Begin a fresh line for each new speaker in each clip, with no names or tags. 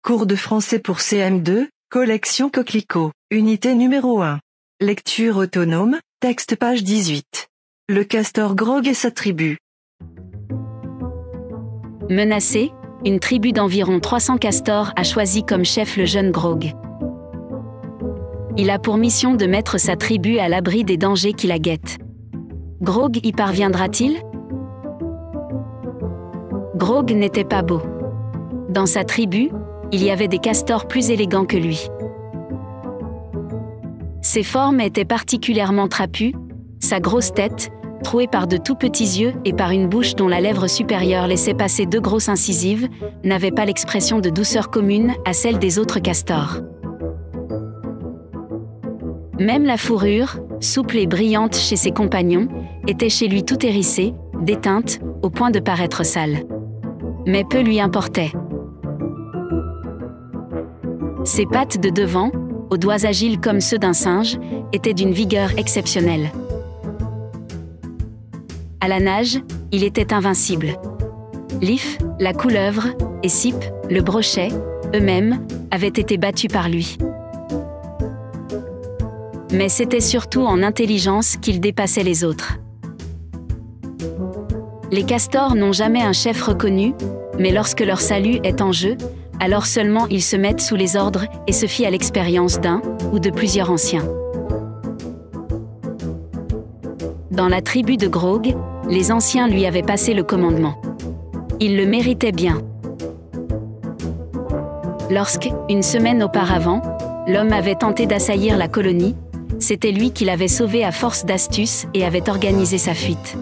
Cours de français pour CM2, collection Coquelicot, unité numéro 1. Lecture autonome, texte page 18. Le castor Grog et sa tribu.
Menacé, une tribu d'environ 300 castors a choisi comme chef le jeune Grog. Il a pour mission de mettre sa tribu à l'abri des dangers qui la guettent. Grog y parviendra-t-il? Grog n'était pas beau. Dans sa tribu, il y avait des castors plus élégants que lui. Ses formes étaient particulièrement trapues, sa grosse tête, trouée par de tout petits yeux et par une bouche dont la lèvre supérieure laissait passer 2 grosses incisives, n'avait pas l'expression de douceur commune à celle des autres castors. Même la fourrure, souple et brillante chez ses compagnons, était chez lui tout hérissée, déteinte, au point de paraître sale. Mais peu lui importait. Ses pattes de devant, aux doigts agiles comme ceux d'un singe, étaient d'une vigueur exceptionnelle. À la nage, il était invincible. Lif, la couleuvre, et Sip, le brochet, eux-mêmes, avaient été battus par lui. Mais c'était surtout en intelligence qu'il dépassait les autres. Les castors n'ont jamais un chef reconnu, mais lorsque leur salut est en jeu, alors seulement ils se mettent sous les ordres et se fient à l'expérience d'un ou de plusieurs anciens. Dans la tribu de Grog, les anciens lui avaient passé le commandement. Il le méritait bien. Lorsque, une semaine auparavant, l'homme avait tenté d'assaillir la colonie, c'était lui qui l'avait sauvé à force d'astuce et avait organisé sa fuite.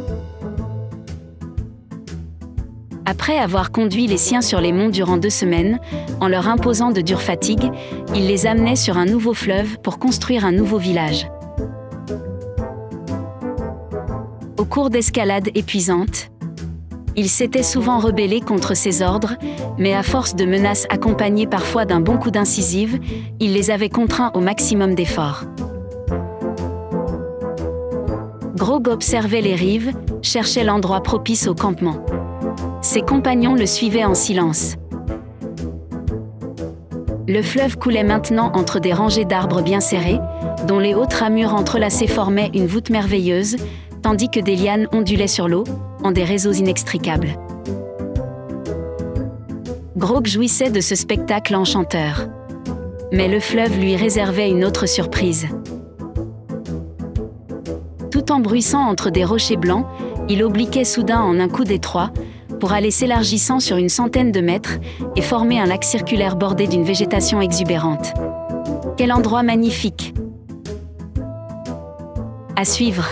Après avoir conduit les siens sur les monts durant 2 semaines, en leur imposant de dures fatigues, il les amenait sur un nouveau fleuve pour construire un nouveau village. Au cours d'escalades épuisantes, il s'était souvent rebellé contre ses ordres, mais à force de menaces accompagnées parfois d'un bon coup d'incisive, il les avait contraints au maximum d'efforts. Grog observait les rives, cherchait l'endroit propice au campement. Ses compagnons le suivaient en silence. Le fleuve coulait maintenant entre des rangées d'arbres bien serrés, dont les hautes ramures entrelacées formaient une voûte merveilleuse, tandis que des lianes ondulaient sur l'eau, en des réseaux inextricables. Grog jouissait de ce spectacle enchanteur. Mais le fleuve lui réservait une autre surprise. Tout en bruissant entre des rochers blancs, il obliquait soudain en un coup d'étroit, pour aller s'élargissant sur une centaine de mètres et former un lac circulaire bordé d'une végétation exubérante. Quel endroit magnifique! À suivre!